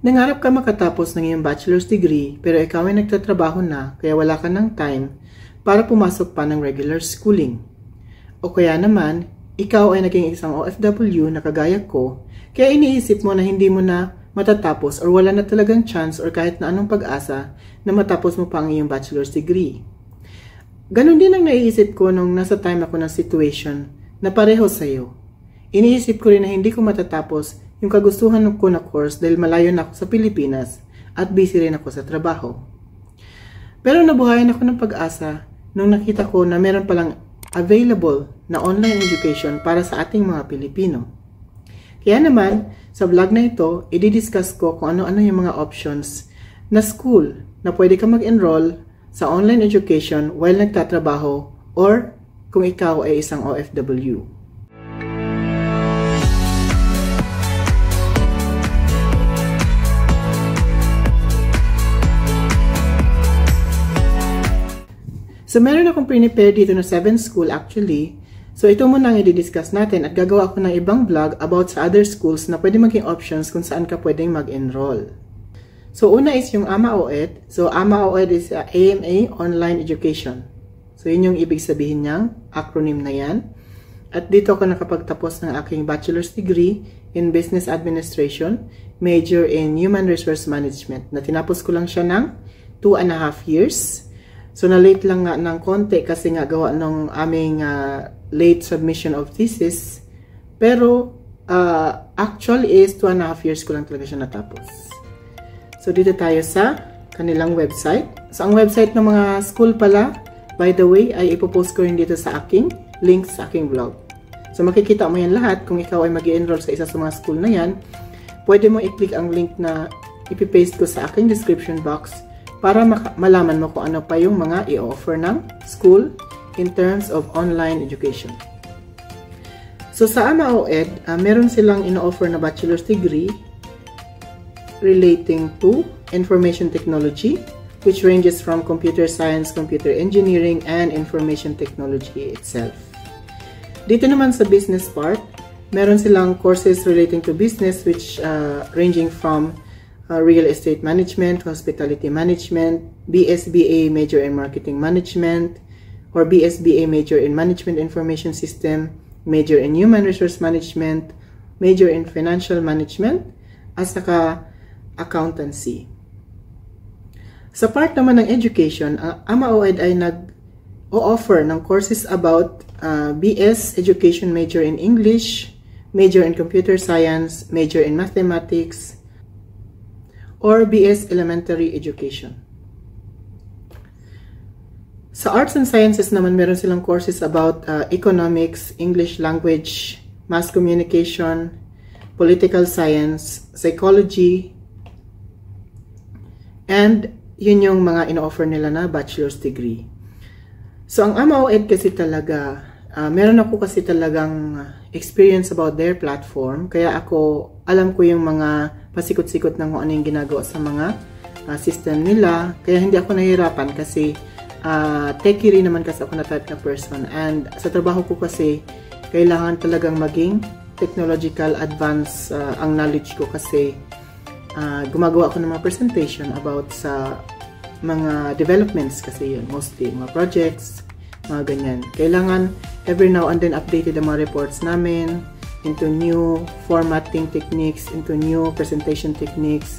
Nangarap ka makatapos ng iyong bachelor's degree pero ikaw ay nagtatrabaho na kaya wala ka ng time para pumasok pa ng regular schooling. O kaya naman, ikaw ay naging isang OFW na kagaya ko kaya iniisip mo na hindi mo na matatapos or wala na talagang chance or kahit na anong pag-asa na matapos mo pa ang iyong bachelor's degree. Ganon din ang naiisip ko nung nasa time ako ng situation na pareho sa'yo. Iniisip ko rin na hindi ko matatapos yung kagustuhan ko na course dahil malayo na ako sa Pilipinas at busy rin ako sa trabaho. Pero nabuhayan ako ng pag-asa nung nakita ko na meron palang available na online education para sa ating mga Pilipino. Kaya naman, sa vlog na ito, i-discuss ko kung ano-ano yung mga options na school na pwede ka mag-enroll sa online education while nagtatrabaho or kung ikaw ay isang OFW. So, meron akong prepare dito na 7 school actually. So, ito muna ang i-discuss natin at gagawa ako ng ibang vlog about sa other schools na pwede maging options kung saan ka pwedeng mag-enroll. So, una is yung AMA-OED. So, AMA-OED is AMA Online Education. So, yun yung ibig sabihin niyang acronym na yan. At dito ako nakapagtapos ng aking bachelor's degree in Business Administration, major in Human Resource Management. Na tinapos ko lang siya ng 2.5 years. So, na-late lang nga ng konti kasi nga gawa ng aming late submission of thesis. Pero, actual is 2.5 years ko lang talaga siya natapos. So, dito tayo sa kanilang website. So, ang website ng mga school pala, by the way, ay ipopost ko rin dito sa aking link sa aking blog. So, makikita mo yan lahat kung ikaw ay mag-i-enroll sa isa sa mga school na yan. Pwede mo i-click ang link na ipipaste ko sa aking description box para malaman mo kung ano pa yung mga i-offer ng school in terms of online education. So, sa AMA-OED, meron silang in-offer na bachelor's degree relating to information technology, which ranges from computer science, computer engineering, and information technology itself. Dito naman sa business part, meron silang courses relating to business, which ranging from real estate management, hospitality management, BSBA major in marketing management, or BSBA major in management information system, major in human resource management, major in financial management, at saka accountancy. Sa part naman ng education, ang AMA-OED ay nag-o-offer ng courses about BS education major in English, major in computer science, major in mathematics, or BS Elementary Education. Sa Arts and Sciences naman, meron silang courses about economics, English language, mass communication, political science, psychology, and yun yung mga ino-offer nila na bachelor's degree. So, ang AMA-OED kasi talaga, meron ako kasi talagang experience about their platform, kaya ako, alam ko yung mga pasikot-sikot ng kung ano yung ginagawa sa mga system nila. Kaya hindi ako nahihirapan kasi techie rin naman kasi ako na type na person. And sa trabaho ko kasi, kailangan talagang maging technological advance ang knowledge ko kasi gumagawa ako ng mga presentation about sa mga developments kasi yun. Mostly mga projects, mga ganyan. Kailangan every now and then updated ang mga reports namin into new formatting techniques, into new presentation techniques.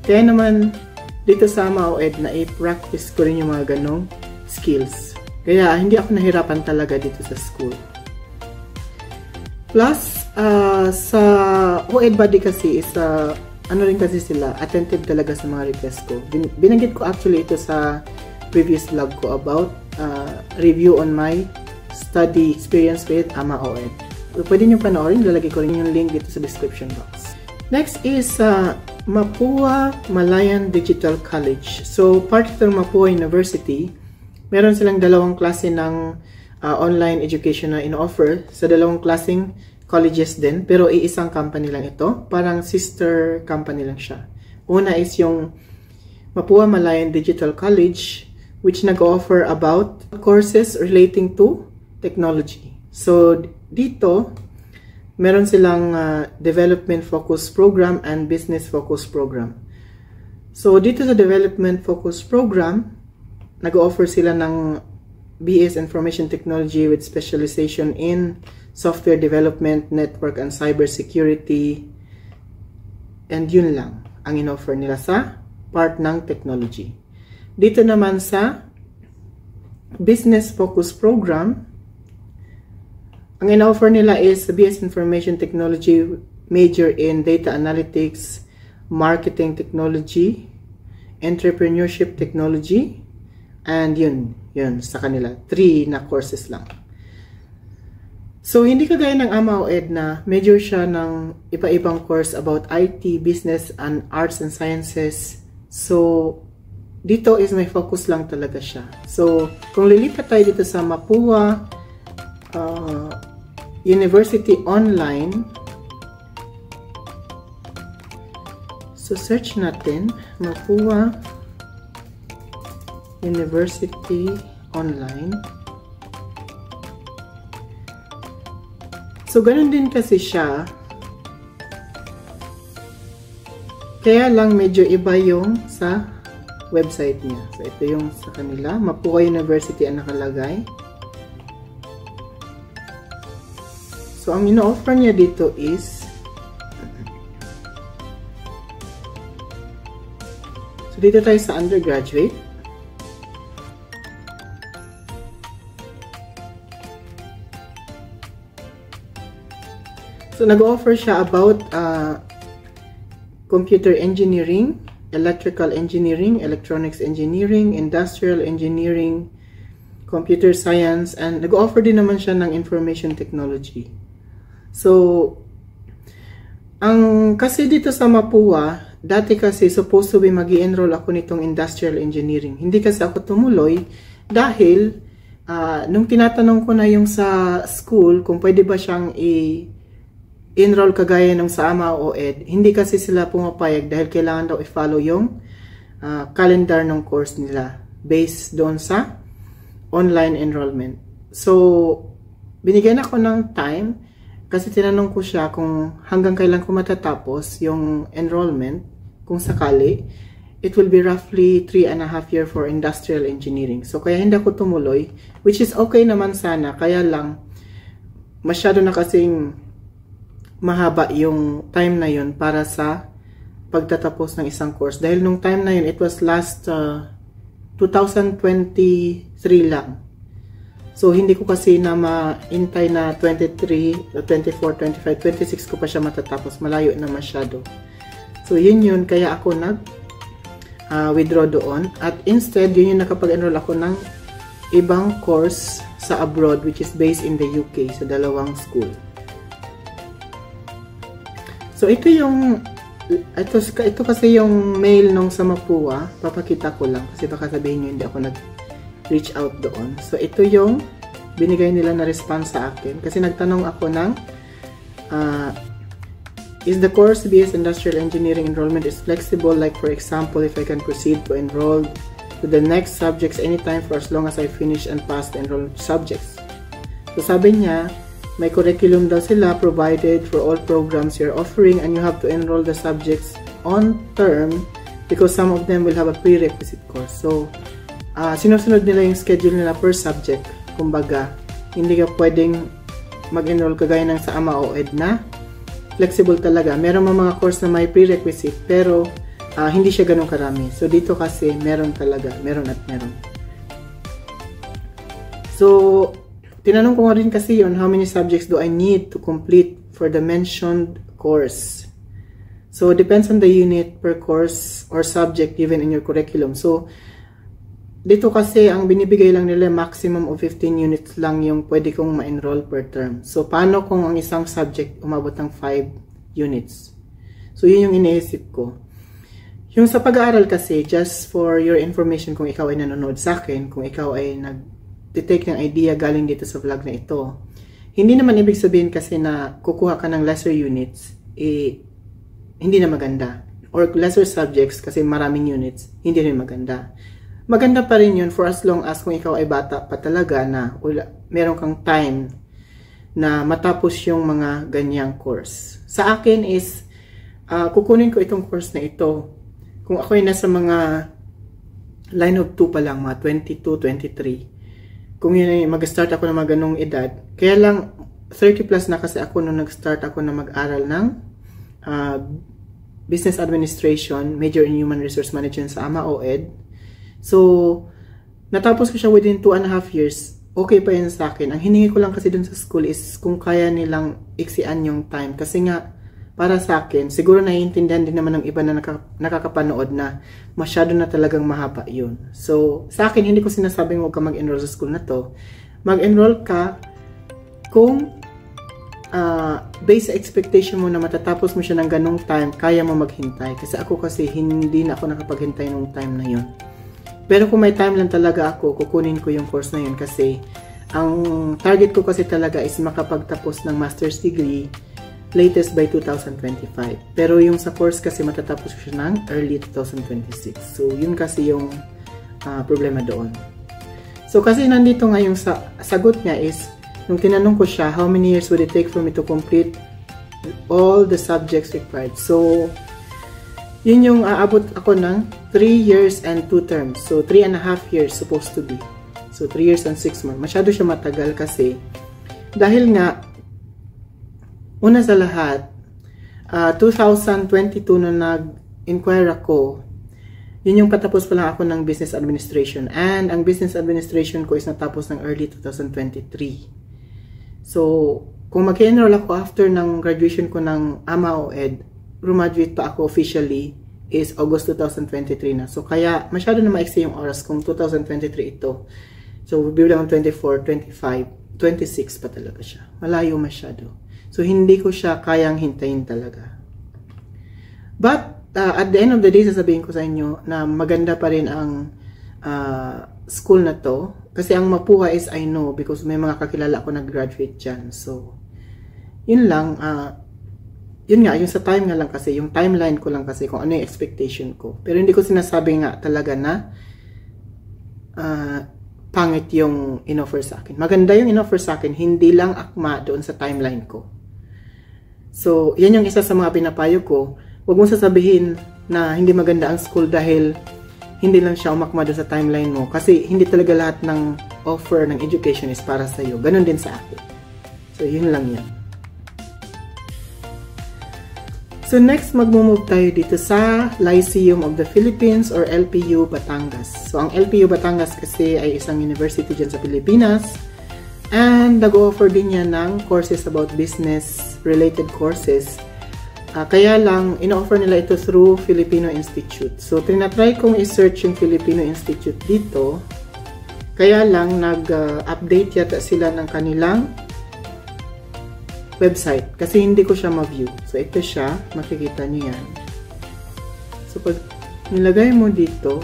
Kaya naman, dito sa AMA-OED na i-practice ko rin yung mga ganong skills. Kaya hindi ako nahirapan talaga dito sa school. Plus, sa OED body kasi is, ano rin kasi sila, attentive talaga sa mga request ko. Binanggit ko actually ito sa previous vlog ko about review on my study experience with AMA-OED. So, pwede nyo panoorin, lalagay ko rin yung link dito sa description box. Next is Mapua Malayan Digital College. So, part ito ng Mapua University, meron silang dalawang klase ng online education na in-offer sa dalawang klaseng colleges din, pero iisang company lang ito. Parang sister company lang siya. Una is yung Mapua Malayan Digital College, which nag-offer about courses relating to technology. So, dito, meron silang development focus program and business focus program. So dito sa development focus program, nag-offer sila ng BS Information Technology with specialization in software development, network and cybersecurity. And yun lang ang in-offer nila sa part ng technology. Dito naman sa business focus program, ang in-offer nila is BS Information Technology, major in data analytics, marketing technology, entrepreneurship technology, and yun sa kanila. 3 na courses lang. So, hindi kagaya ng AMA-OED na major siya ng iba-ibang course about IT, business, and arts and sciences. So, dito is may focus lang talaga siya. So, kung lilipat tayo dito sa Mapua University Online, so search natin Mapua University Online. So ganun din kasi siya, kaya lang medyo iba yung sa website niya. So ito yung sa kanila, Mapua University ang nakalagay. So, ang ino-offer niya dito is, so dito tayo sa undergraduate. So, nag-offer siya about computer engineering, electrical engineering, electronics engineering, industrial engineering, computer science, and nag-offer din naman siya ng information technology. So, ang kasi dito sa Mapua, dati kasi supposed to be mag-i-enroll ako nitong industrial engineering. Hindi kasi ako tumuloy dahil nung tinatanong ko na yung sa school kung pwede ba siyang i-enroll kagaya nung sa AMA-OED, hindi kasi sila pumapayag dahil kailangan daw i-follow yung calendar ng course nila based doon sa online enrollment. So, binigyan ako ng time kasi tinanong ko siya kung hanggang kailan ko matatapos yung enrollment. Kung sakali, it will be roughly 3.5 years for industrial engineering. So, kaya hindi ako tumuloy, which is okay naman sana. Kaya lang, masyado na kasing mahaba yung time na yun para sa pagtatapos ng isang course. Dahil nung time na yun, it was last 2023 lang. So, hindi ko kasi na maintay na 23, 24, 25, 26 ko pa siya matatapos. Malayo na masyado. So, yun. Kaya ako withdraw doon. At instead, yun yung nakapag-enroll ako ng ibang course sa abroad, which is based in the UK, sa dalawang school. So, ito kasi yung mail nung sa Mapua. Papakita ko lang kasi baka sabihin nyo hindi ako nag-reach out doon. So, ito yung binigay nila na response sa akin. Kasi nagtanong ako ng is the course BS Industrial Engineering enrollment is flexible? Like for example, if I can proceed to enroll to the next subjects anytime for as long as I finish and pass the enrolled subjects. So, sabi niya, may curriculum daw sila provided for all programs you're offering and you have to enroll the subjects on term because some of them will have a prerequisite course. So, sinusunod nila yung schedule nila per subject. Kumbaga, hindi ka pwedeng mag-enroll kagaya ng sa AMA-OED na flexible talaga. Meron mga course na may prerequisite pero hindi siya ganun karami. So, dito kasi meron talaga. Meron at meron. So, tinanong ko nga rin kasi yun, how many subjects do I need to complete for the mentioned course? So, depends on the unit per course or subject given in your curriculum. So, dito kasi ang binibigay lang nila maximum of 15 units lang yung pwede kong ma-enroll per term. So, paano kung ang isang subject umabot ng 5 units? So, yun yung iniisip ko. Yung sa pag-aaral kasi, just for your information kung ikaw ay nanonood sa akin, kung ikaw ay nag-take ng idea galing dito sa vlog na ito, hindi naman ibig sabihin kasi na kukuha ka ng lesser units, hindi na maganda. Or lesser subjects kasi maraming units, hindi rin maganda. Maganda pa rin yun for as long as kung ikaw ay bata pa talaga na meron kang time na matapos yung mga ganyang course. Sa akin is, kukunin ko itong course na ito. Kung ako ay nasa mga line of 2 pa lang, mga 22, 23. Kung yun ay mag-start ako ng mga ganong edad. Kaya lang, 30 plus na kasi ako nung nag-start ako na mag-aral ng Business Administration, Major in Human Resource Management sa AMA-OED. So, natapos ko siya within 2.5 years. Okay pa yan sa akin. Ang hiningi ko lang kasi dun sa school is kung kaya nilang iksian yung time. Kasi nga, para sa akin, siguro naiintindihan din naman ng iba na nakakapanood na masyado na talagang mahaba yun. So, sa akin, hindi ko sinasabing huwag ka mag-enroll sa school na to. Mag-enroll ka kung based sa expectation mo na matatapos mo siya ng ganong time, kaya mo maghintay. Kasi ako kasi, hindi na ako nakapaghintay nung time na yun. Pero kung may time lang talaga ako, kukunin ko yung course na yun kasi ang target ko kasi talaga is makapagtapos ng master's degree latest by 2025. Pero yung sa course kasi matatapos ko siya ng early 2026. So, yun kasi yung problema doon. So, kasi nandito nga yung sagot niya is, nung tinanong ko siya, how many years would it take for me to complete all the subjects required? So, yun yung aabot ako ng 3 years and 2 terms. So, 3.5 years supposed to be. So, 3 years and 6 months. Masyado siya matagal kasi dahil nga una sa lahat, 2022 nung nag-inquire ako, yun yung patapos pa lang ako ng Business Administration. And ang Business Administration ko is natapos ng early 2023. So, kung mag-enroll ako after ng graduation ko ng AMA-OED, graduate pa ako officially is August 2023 na. So, kaya masyado na maiksi yung oras kung 2023 ito. So, bilang 24, 25, 26 pa talaga siya. Malayo masyado. So, hindi ko siya kayang hintayin talaga. But, at the end of the day, sasabihin ko sa inyo na maganda pa rin ang school na to. Kasi ang Mapua is I know because may mga kakilala ako nag-graduate dyan. So, yun lang. Yun nga, yung sa time nga lang kasi, yung timeline ko lang kasi kung ano yung expectation ko. Pero hindi ko sinasabi nga talaga na pangit yung in-offer sa akin. Maganda yung in-offer sa akin, hindi lang akma doon sa timeline ko. So, yan yung isa sa mga pinapayo ko. Huwag mong sasabihin na hindi maganda ang school dahil hindi lang siya umakma doon sa timeline mo. Kasi hindi talaga lahat ng offer ng education is para sa'yo. Ganon din sa akin. So, yun lang yan. So, next, magmumove tayo dito sa Lyceum of the Philippines or LPU Batangas. So, ang LPU Batangas kasi ay isang university dyan sa Pilipinas. And nag-offer din niya ng courses about business-related courses. Kaya lang, ino-offer nila ito through Filipino Institute. So, tinatry kong i-search yung Filipino Institute dito. Kaya lang, nag-update yata sila ng kanilang website. Kasi hindi ko siya ma-view. So, ito siya. Makikita niyo yan. So, pag nilagay mo dito,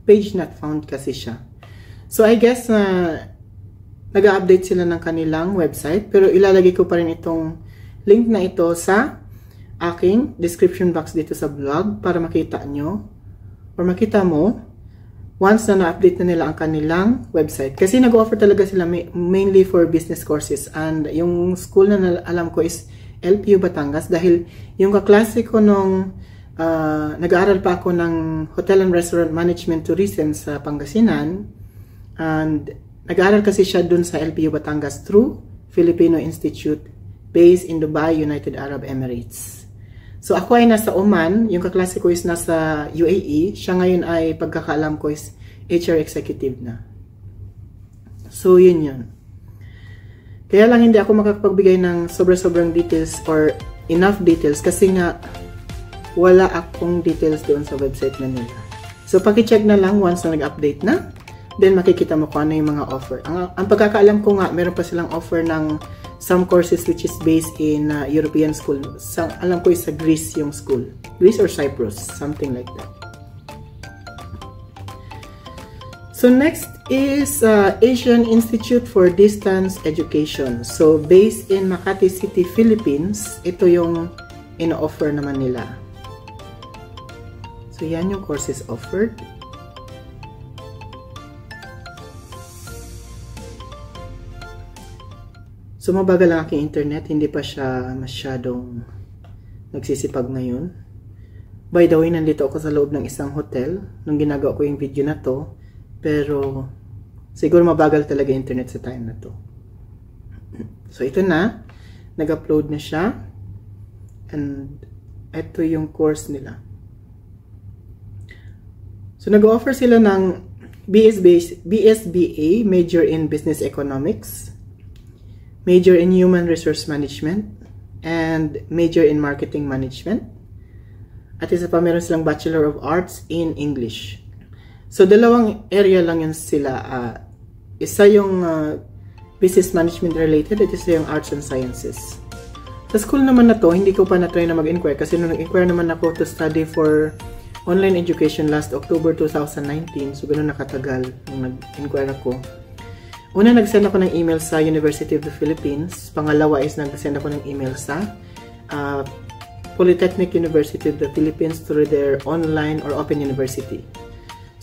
page not found kasi siya. So, I guess nag-update sila ng kanilang website. Pero ilalagay ko pa rin itong link na ito sa aking description box dito sa blog para makita nyo or makita mo once na na-update na nila ang kanilang website. Kasi nag-offer talaga sila mainly for business courses. And yung school na alam ko is LPU Batangas dahil yung kaklase ko nung nag-aaral pa ako ng Hotel and Restaurant Management Tourism sa Pangasinan. And nag-aaral kasi siya dun sa LPU Batangas through Filipino Institute based in Dubai, United Arab Emirates. So ako ay nasa Oman, yung kaklase ko is nasa UAE, siya ngayon ay pagkakaalam ko is HR executive na. So yun yun. Kaya lang hindi ako makakapagbigay ng sobra-sobrang details or enough details kasi nga wala akong details doon sa website na nila. So paki-check na lang once na nag-update na. Then, makikita mo kung ano yung mga offer. Ang pagkakaalam ko nga, meron pa silang offer ng some courses which is based in European school. Alam ko is sa Greece yung school. Greece or Cyprus, something like that. So, next is Asian Institute for Distance Education. So, based in Makati City, Philippines, ito yung ino-offer naman nila. So, yan yung courses offered. So mabagal ang aking internet, hindi pa siya masyadong nagsisipag ngayon. By the way, nandito ako sa loob ng isang hotel nung ginagawa ko yung video na to, pero siguro mabagal talaga internet sa time na to. So ito na, nag-upload na siya, and ito yung course nila. So nag-offer sila ng BSBA, Major in Business Economics, Major in Human Resource Management, and Major in Marketing Management. At isa pa meron silang Bachelor of Arts in English. So dalawang area lang yun sila. Isa yung Business Management related at isa yung Arts and Sciences. Sa school naman na to, hindi ko pa na-try na mag-inquire kasi nung nag-inquire naman ako to study for online education last October 2019. So ganun nakatagal nung nag-inquire ako. Una, nag-send ako ng email sa University of the Philippines. Pangalawa is nag-send ako ng email sa Polytechnic University of the Philippines through their online or open university.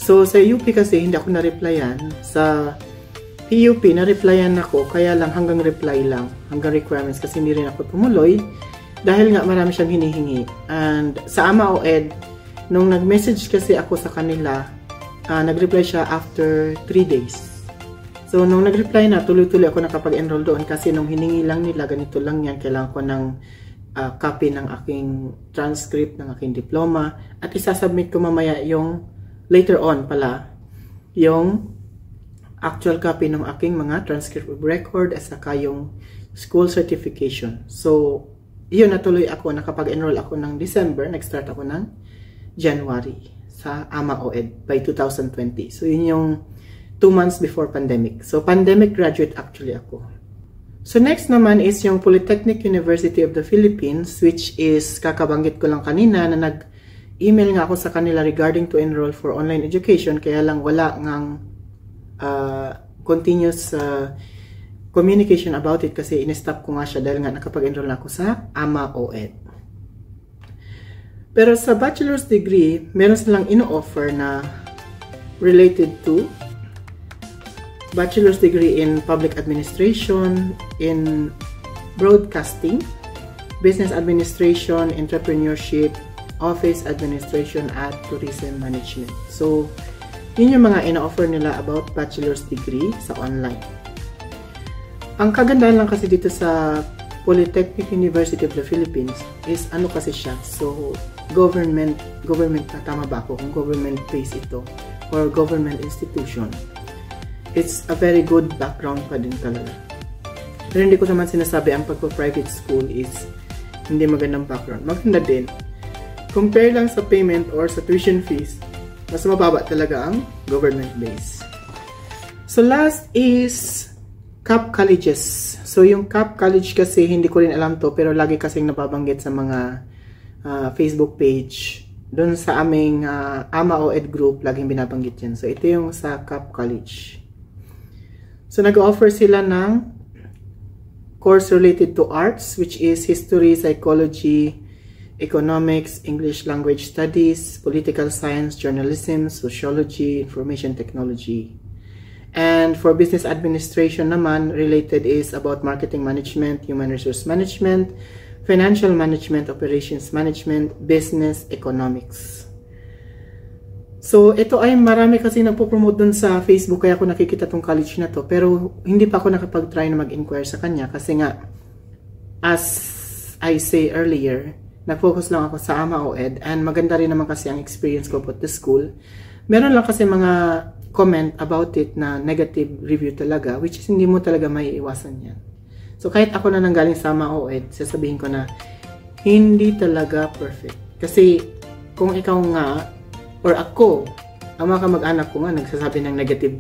So sa UP kasi hindi ako na-replyan. Sa PUP na-replyan ako, kaya lang hanggang reply lang, hanggang requirements kasi hindi rin ako tumuloy dahil nga marami siyang hinihingi. And sa AMA-OED, nung nag-message kasi ako sa kanila, nag-reply siya after 3 days. So, nung nag-reply na, tuloy-tuloy ako nakapag-enroll doon kasi nung hiningi lang nila, ganito lang yan, kailangan ko ng copy ng aking transcript, ng aking diploma, at isasubmit ko mamaya yung, later on pala, yung actual copy ng aking mga transcript of record at saka yung school certification. So, yun, natuloy ako, nakapag-enroll ako ng December, nag-start ako ng January sa AMA-OED by 2020. So, yun yung 2 months before pandemic. So, pandemic graduate actually ako. So, next naman is yung Polytechnic University of the Philippines, which is, kakabanggit ko lang kanina na nag-email nga ako sa kanila regarding to enroll for online education, kaya lang wala ngang continuous communication about it kasi in-stop ko nga siya dahil nga nakapag-enroll na ako sa AMA-OED. Pero sa bachelor's degree, meron silang ino-offer na related to bachelor's degree in public administration, in broadcasting, business administration, entrepreneurship, office administration, at tourism management. So, yun yung mga ina-offer nila about bachelor's degree sa online. Ang kagandahan lang kasi dito sa Polytechnic University of the Philippines is ano kasi siya. So, government tama ba ako kung government based ito or government institution. It's a very good background pa din talaga. Pero hindi ko naman sinasabi ang pagpa-private school is hindi magandang background. Maganda din. Compare lang sa payment or sa tuition fees, mas mababa talaga ang government base. So last is CAP colleges. So yung CAP college kasi hindi ko rin alam to pero lagi kasing nababanggit sa mga Facebook page. Doon sa aming AMA-OED group, laging binabanggit yan. So ito yung sa CAP college. So nag-offer sila ng course related to arts, which is history, psychology, economics, English language studies, political science, journalism, sociology, information technology. And for business administration naman, related is about marketing management, human resource management, financial management, operations management, business economics. So, ito ay marami kasi nagpo-promote dun sa Facebook kaya ako nakikita tong college na to. Pero, hindi pa ako nakapag-try na mag-inquire sa kanya kasi nga, as I say earlier, nag-focus lang ako sa AMA-OED and maganda rin naman kasi ang experience ko about the school. Meron lang kasi mga comment about it na negative review talaga, which is hindi mo talaga maiiwasan yan. So, kahit ako na nanggaling sa AMA-OED, sasabihin ko na hindi talaga perfect. Kasi, kung ikaw nga, or ako, ang mga kamag-anak ko nga nagsasabi ng negative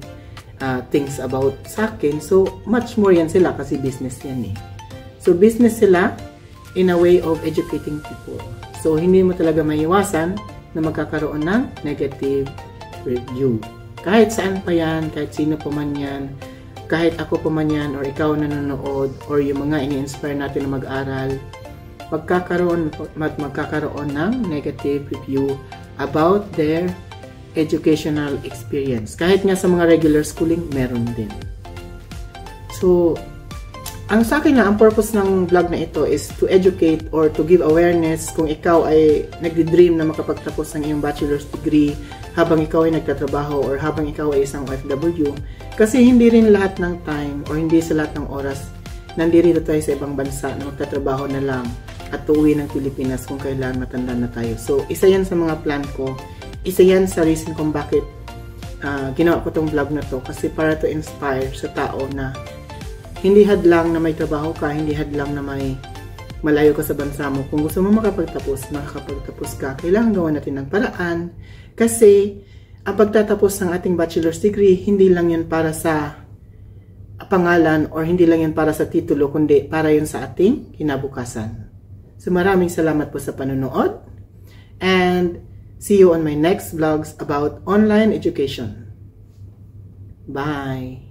things about sa akin, so much more yan sila kasi business yan eh. So business sila in a way of educating people. So hindi mo talaga maiwasan na magkakaroon ng negative review. Kahit saan pa yan, kahit sino pa man yan, kahit ako pa man yan, or ikaw nanonood, or yung mga ini-inspire natin na mag-aral, magkakaroon ng negative review about their educational experience. Kahit nga sa mga regular schooling, meron din. So, Ang sa akin nga, ang purpose ng vlog na ito is to educate or to give awareness kung ikaw ay nagdi-dream na makapagtapos ng iyong bachelor's degree habang ikaw ay nagtatrabaho or habang ikaw ay isang OFW. Kasi hindi rin lahat ng time or hindi sa lahat ng oras nandito tayo sa ibang bansa na magtatrabaho na lang at uuwi ng Pilipinas kung kailan matanda na tayo. So, isa yan sa mga plan ko. Isa yan sa reason kung bakit ginawa ko tong vlog na to. Kasi para to inspire sa tao na hindi hadlang na may trabaho ka, hindi hadlang na may malayo ka sa bansa mo. Kung gusto mo makakapagtapos ka, kailangan gawan natin ng paraan. Kasi, ang pagtatapos ng ating bachelor's degree, hindi lang yan para sa pangalan or hindi lang yan para sa titulo, kundi para yun sa ating kinabukasan. So, maraming salamat po sa panonood. And, see you on my next vlogs about online education. Bye!